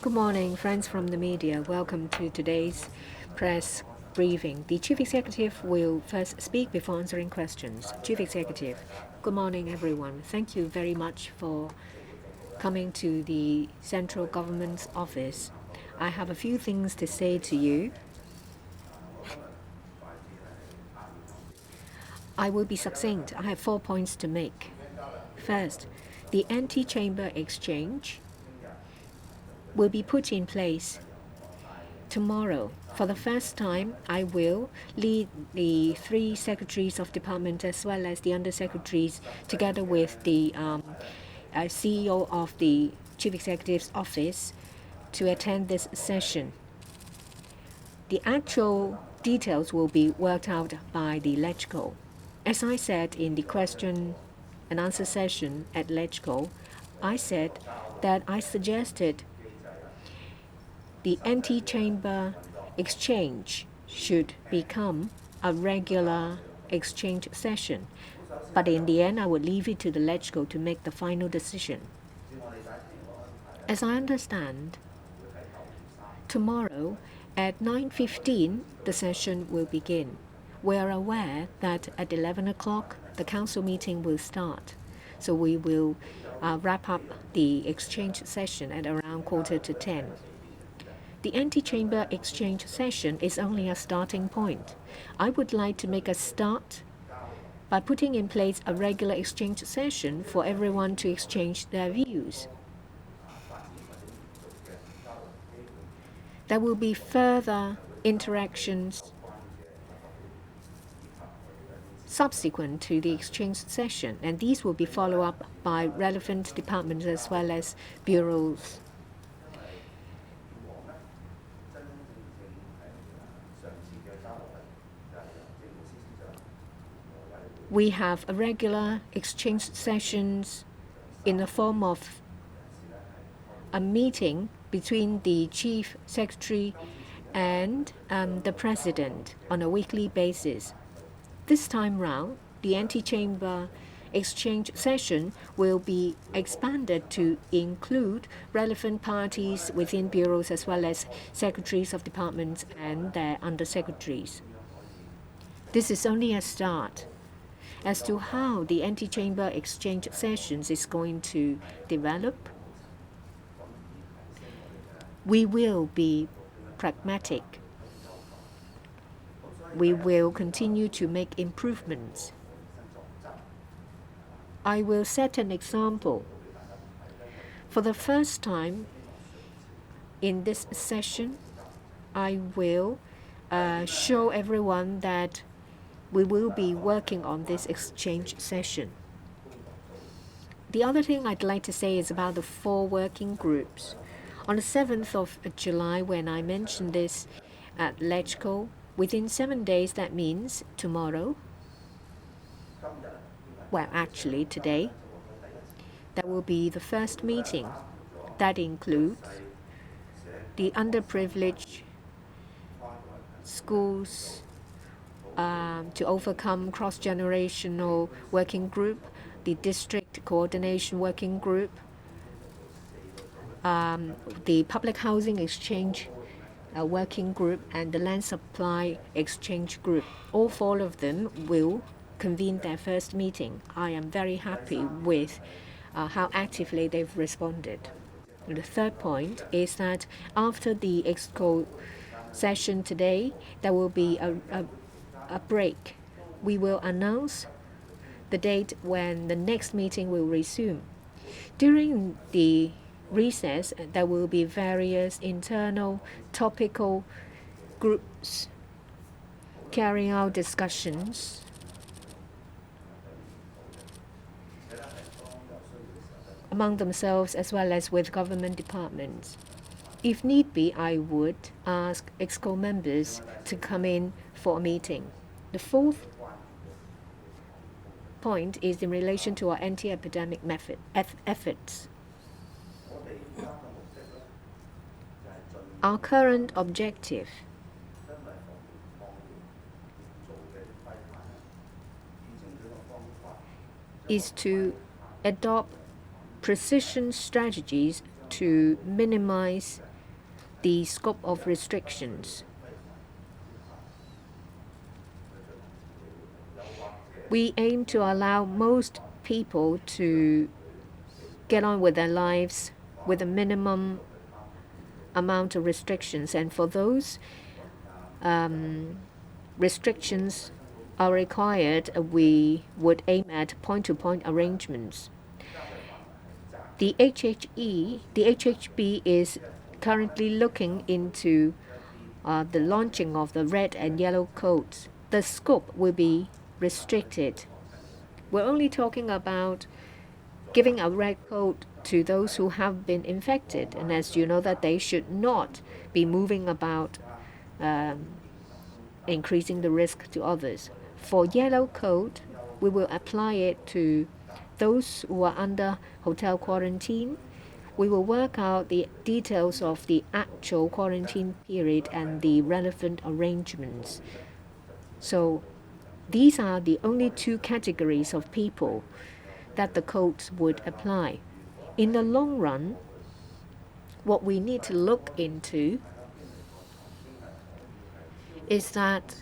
Good morning, friends from the media. Welcome to today's press briefing. The Chief Executive will first speak before answering questions. Chief Executive, good morning, everyone. Thank you very much for coming to the central government's office. I have a few things to say to you. I will be succinct. I have 4 points to make. First, the anti-chamber exchange will be put in place tomorrow. For the first time, I will lead the 3 secretaries of department as well as the undersecretaries together with the CEO of the Chief Executive's office to attend this session. The actual details will be worked out by the LegCo. As I said in the question and answer session at LegCo, I said that I suggested the anti-chamber exchange should become a regular exchange session. But in the end, I would leave it to the LegCo to make the final decision. As I understand, tomorrow at 9:15, the session will begin. We are aware that at 11 o'clock, the council meeting will start. So we will wrap up the exchange session at around 9:45. The anti-chamber exchange session is only a starting point. I would like to make a start by putting in place a regular exchange session for everyone to exchange their views. There will be further interactions subsequent to the exchange session, and these will be followed up by relevant departments as well as bureaus. We have a regular exchange sessions in the form of a meeting between the Chief Secretary and the President on a weekly basis. This time round, the anti-chamber exchange session will be expanded to include relevant parties within bureaus as well as secretaries of departments and their undersecretaries. This is only a start. As to how the anti-chamber exchange sessions is going to develop, we will be pragmatic. We will continue to make improvements. I will set an example. For the first time in this session, I will show everyone that we will be working on this exchange session. The other thing I'd like to say is about the 4 working groups. On the 7th of July, when I mentioned this at LegCo, within 7 days, that means tomorrow, well, actually today, that will be the first meeting. That includes the underprivileged schools to overcome cross-generational working group, the district coordination working group, the public housing exchange working group, and the land supply exchange group. All 4 of them will convene their first meeting. I am very happy with how actively they've responded. And the third point is that after the EXCO session today, there will be a break. We will announce the date when the next meeting will resume. During the recess, there will be various internal topical groups carrying out discussions among themselves as well as with government departments. If need be, I would ask EXCO members to come in for a meeting. The 4th point is in relation to our anti-epidemic efforts. Our current objective is to adopt precision strategies to minimize the scope of restrictions. We aim to allow most people to get on with their lives with a minimum amount of restrictions, and for those restrictions are required, we would aim at point-to-point arrangements. The HHB is currently looking into the launching of the red and yellow codes. The scope will be restricted. We're only talking about giving a red code to those who have been infected, and as you know that they should not be moving about increasing the risk to others. For yellow code, we will apply it to those who are under hotel quarantine. We will work out the details of the actual quarantine period and the relevant arrangements. So these are the only two categories of people that the codes would apply. In the long run, what we need to look into is that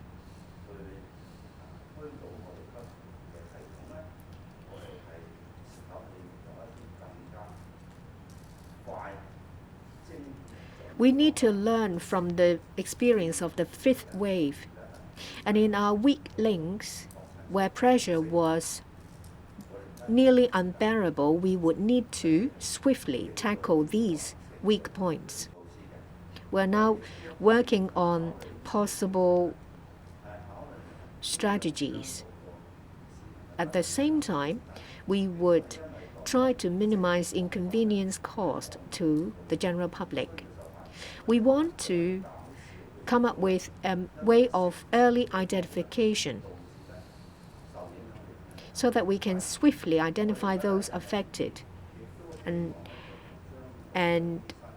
we need to learn from the experience of the fifth wave. And in our weak links, where pressure was nearly unbearable, we would need to swiftly tackle these weak points. We're now working on possible strategies. At the same time, we would try to minimize inconvenience caused to the general public. We want to come up with a way of early identification so that we can swiftly identify those affected and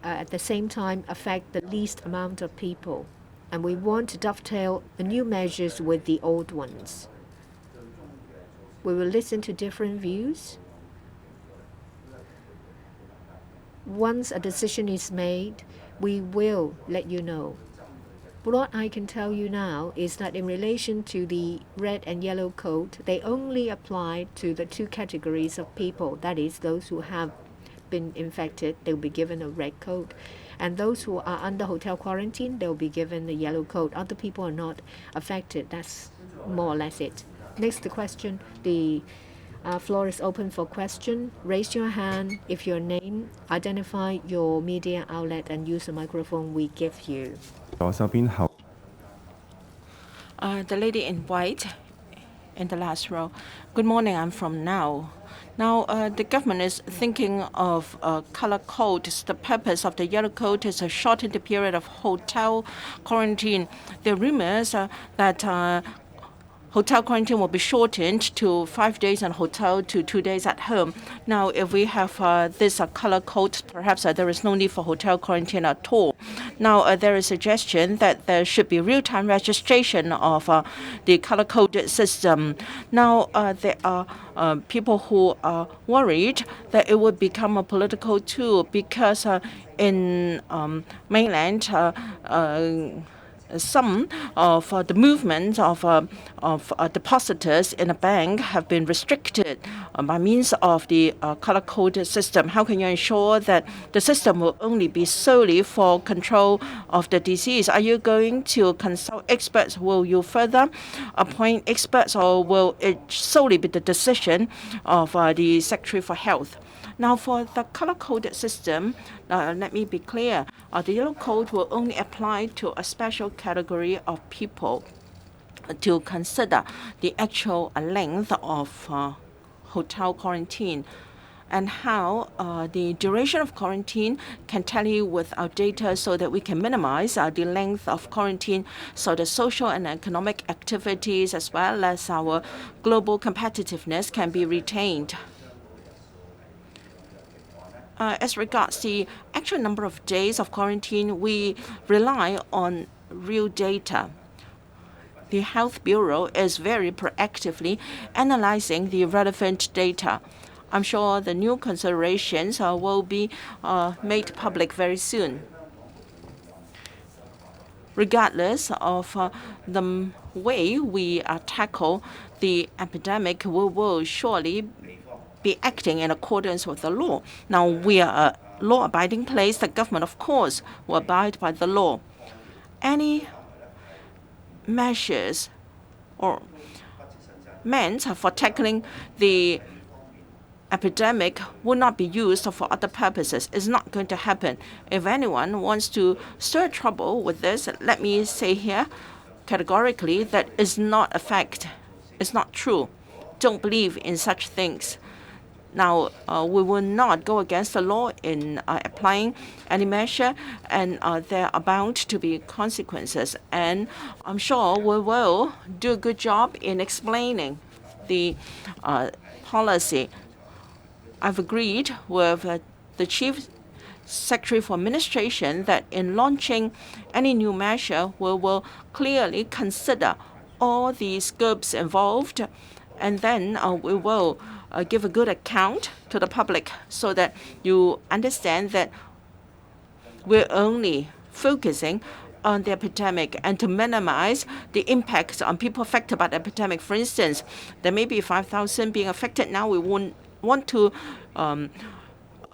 at the same time affect the least amount of people. And we want to dovetail the new measures with the old ones. We will listen to different views. Once a decision is made, we will let you know. But what I can tell you now is that in relation to the red and yellow code, they only apply to the two categories of people. That is, those who have been infected, they'll be given a red code. And those who are under hotel quarantine, they'll be given the yellow code. Other people are not affected. That's more or less it. Next question. The floor is open for question. Raise your hand if your name, identify your media outlet, and use the microphone we give you. The lady in white in the last row. Good morning, I'm from Now. Now, the government is thinking of color codes. The purpose of the yellow code is to shorten the period of hotel quarantine. There are rumors that hotel quarantine will be shortened to 5 days in hotel to 2 days at home. Now, if we have this color code, perhaps there is no need for hotel quarantine at all. Now, there is a suggestion that there should be real-time registration of the color code system. Now, there are people who are worried that it would become a political tool because in mainland, some of the movements of depositors in a bank have been restricted by means of the color code system. How can you ensure that the system will only be solely for control of the disease? Are you going to consult experts? Will you further appoint experts, or will it solely be the decision of the Secretary for Health? Now, for the color code system, let me be clear. The yellow code will only apply to a special category of people to consider the actual length of hotel quarantine and how the duration of quarantine can tally with our data so that we can minimize the length of quarantine so the social and economic activities as well as our global competitiveness can be retained. As regards the actual number of days of quarantine, we rely on real data. The Health Bureau is very proactively analyzing the relevant data. I'm sure the new considerations will be made public very soon. regardless of the way we tackle the epidemic, we will surely be acting in accordance with the law. Now, we are a law-abiding place. The government, of course, will abide by the law. Any measures or meant for tackling the epidemic will not be used for other purposes. It's not going to happen. If anyone wants to stir trouble with this, let me say here categorically that is not a fact. It's not true. Don't believe in such things. Now, we will not go against the law in applying any measure, and there are bound to be consequences. And I'm sure we will do a good job in explaining the policy. I've agreed with the Chief Secretary for Administration that in launching any new measure, we will clearly consider all the scopes involved, and then we will give a good account to the public so that you understand that we're only focusing on the epidemic and to minimize the impact on people affected by the epidemic. For instance, there may be 5,000 being affected now. We won't want to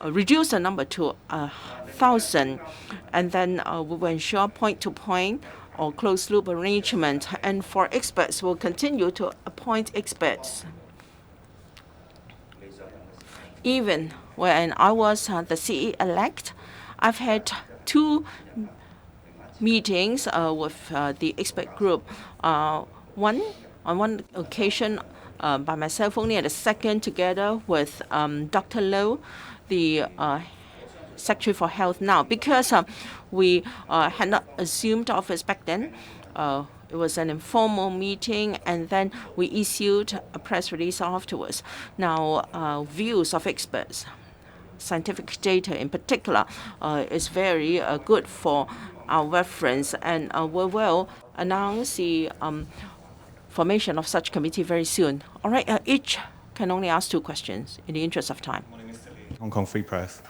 reduce the number to 1,000, and then we will ensure point-to-point or closed-loop arrangement. And for experts, we'll continue to appoint experts. Even when I was the CE-elect, I've had 2 meetings with the expert group. One on one occasion by myself only, and the second together with Dr. Low, the Secretary for Health now. Because we had not assumed office back then, it was an informal meeting, and then we issued a press release afterwards. Now, views of experts, scientific data in particular, is very good for our reference, and we will announce the formation of such committee very soon. All right, each can only ask 2 questions in the interest of time. Morning, Mr. Lee. Hong Kong Free Press.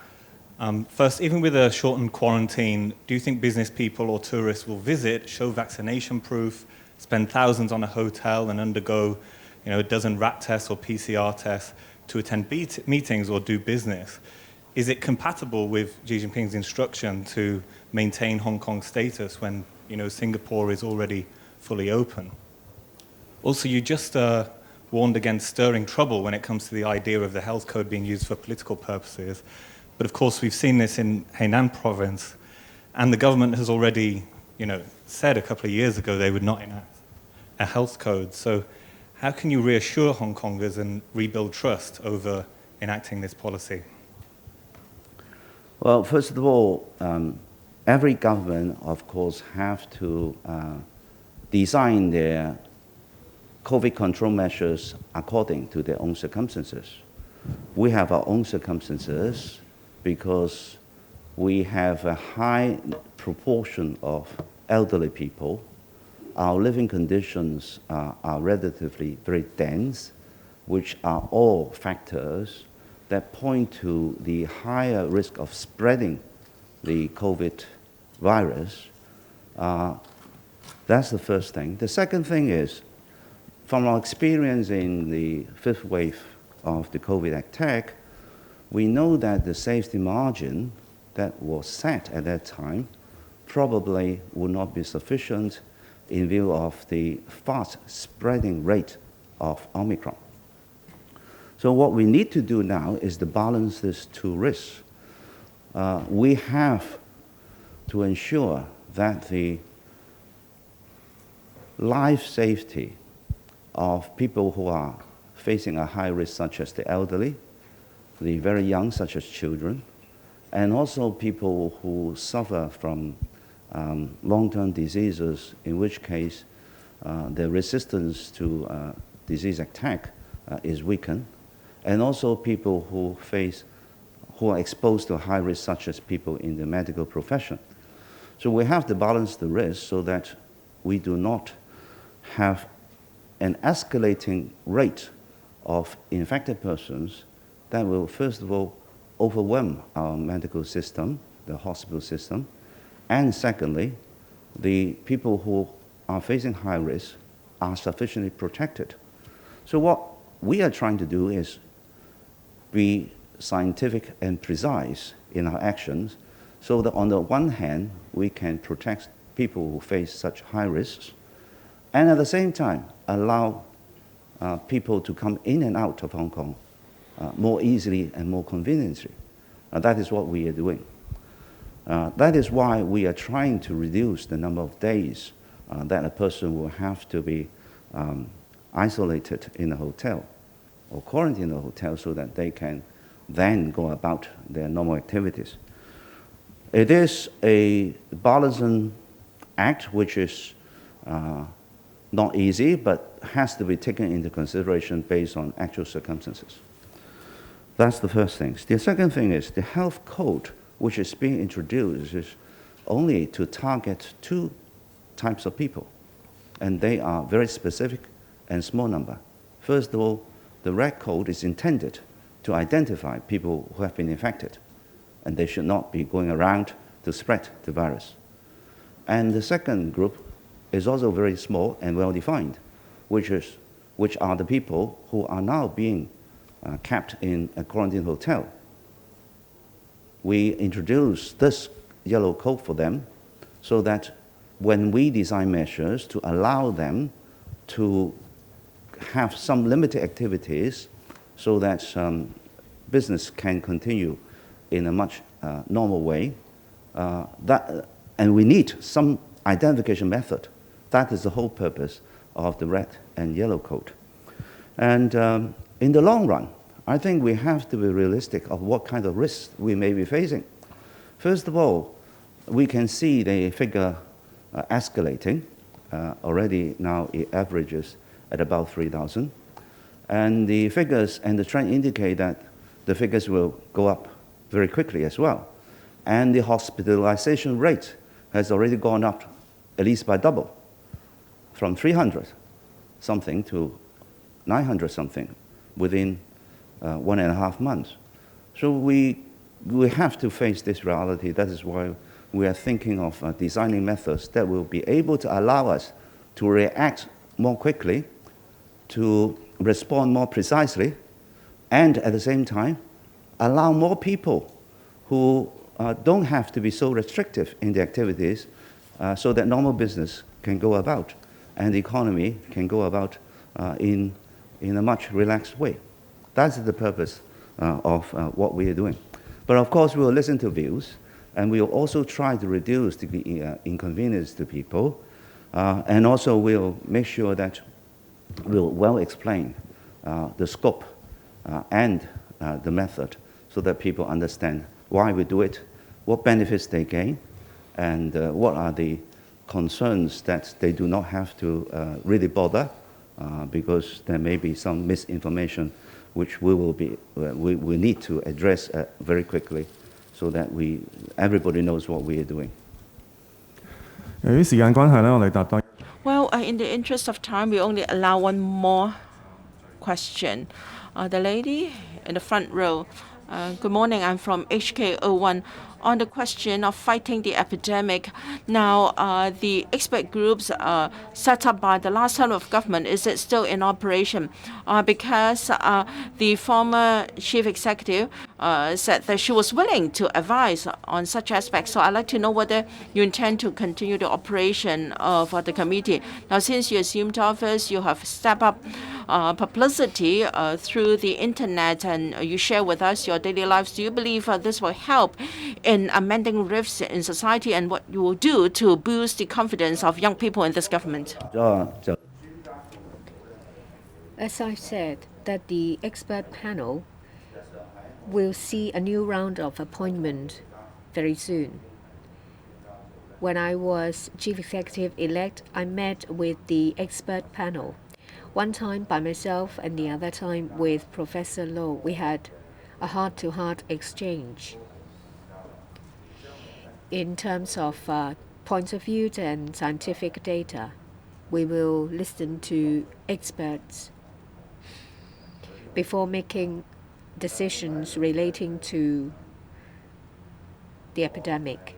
First, even with a shortened quarantine, do you think business people or tourists will visit, show vaccination proof, spend thousands on a hotel and undergo, a dozen rat tests or PCR tests to attend meetings or do business? Is it compatible with Xi Jinping's instruction to maintain Hong Kong's status when, Singapore is already fully open? Also, you just warned against stirring trouble when it comes to the idea of the health code being used for political purposes. But of course, we've seen this in Hainan province, and the government has already, said a couple of years ago they would not enact a health code. So how can you reassure Hong Kongers and rebuild trust over enacting this policy? Well, first of all, every government, of course, have to design their COVID control measures according to their own circumstances. We have our own circumstances because we have a high proportion of elderly people. Our living conditions are relatively very dense, which are all factors that point to the higher risk of spreading the COVID virus. That's the first thing. The second thing is, from our experience in the 5th wave of the COVID attack, we know that the safety margin that was set at that time probably would not be sufficient in view of the fast spreading rate of Omicron. So what we need to do now is to balance these 2 risks. We have to ensure that the life safety of people who are facing a high risk, such as the elderly, the very young, such as children, and also people who suffer from long-term diseases, in which case their resistance to disease attack is weakened, and also people who are exposed to high risk, such as people in the medical profession. So we have to balance the risk so that we do not have an escalating rate of infected persons that will, first of all, overwhelm our medical system, the hospital system, and secondly, the people who are facing high risk are sufficiently protected. So what we are trying to do is be scientific and precise in our actions so that on the one hand, we can protect people who face such high risks, and at the same time, allow people to come in and out of Hong Kong more easily and more conveniently. That is what we are doing. That is why we are trying to reduce the number of days that a person will have to be isolated in a hotel or quarantined in a hotel so that they can then go about their normal activities. It is a balancing act which is not easy, but has to be taken into consideration based on actual circumstances. That's the first thing. The second thing is the health code, which is being introduced, is only to target two types of people, and they are very specific and small number. First of all, the red code is intended to identify people who have been infected, and they should not be going around to spread the virus. And the second group is also very small and well-defined, which are the people who are now being kept in a quarantine hotel. We introduce this yellow code for them so that when we design measures to allow them to have some limited activities so that business can continue in a much normal way, and we need some identification method. That is the whole purpose of the red and yellow code. And in the long run, I think we have to be realistic of what kind of risks we may be facing. First of all, we can see the figure escalating. Already now it averages at about 3,000. And the figures and the trend indicate that the figures will go up very quickly as well. And the hospitalization rate has already gone up at least by double, from 300 something to 900 something within 1.5 months. So we have to face this reality. That is why we are thinking of designing methods that will be able to allow us to react more quickly, to respond more precisely, and at the same time, allow more people who don't have to be so restrictive in their activities so that normal business can go about and the economy can go about in a much relaxed way. That's the purpose of what we are doing. But of course, we will listen to views, and we will also try to reduce the inconvenience to people, and also we'll make sure that we'll well explain the scope and the method so that people understand why we do it, what benefits they gain, and what are the concerns that they do not have to really bother because there may be some misinformation which we need to address very quickly so that everybody knows what we are doing. Well, in the interest of time, we only allow one more question. The lady in the front row. Good morning, I'm from HK01. On the question of fighting the epidemic, now the expert groups set up by the last term of government, is it still in operation? Because the former chief executive said that she was willing to advise on such aspects. So I'd like to know whether you intend to continue the operation of the committee. Now, since you assumed office, you have stepped up publicity through the internet, and you share with us your daily lives. Do you believe this will help in amending rifts in society, and what you will do to boost the confidence of young people in this government? As I said, that the expert panel will see a new round of appointment very soon. When I was chief executive-elect, I met with the expert panel. One time by myself and the other time with Professor Low. We had a heart-to-heart exchange in terms of points of view and scientific data. We will listen to experts before making decisions relating to the epidemic.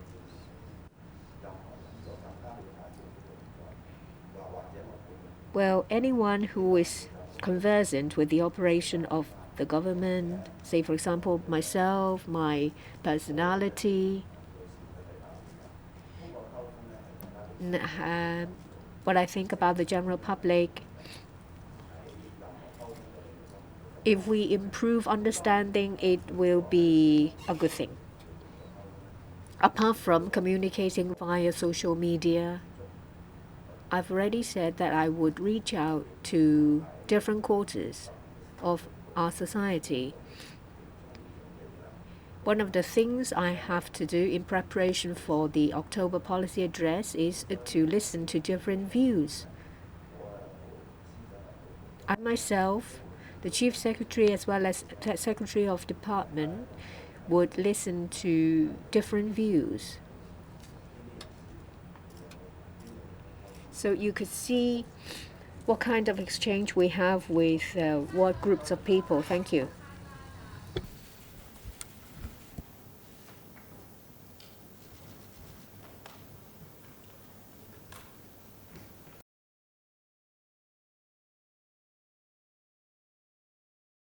Well, anyone who is conversant with the operation of the government, say for example myself, my personality, what I think about the general public, if we improve understanding, it will be a good thing. Apart from communicating via social media, I've already said that I would reach out to different quarters of our society. One of the things I have to do in preparation for the October policy address is to listen to different views. I myself, the Chief Secretary as well as the Secretary of Department, would listen to different views. So you could see what kind of exchange we have with what groups of people. Thank you.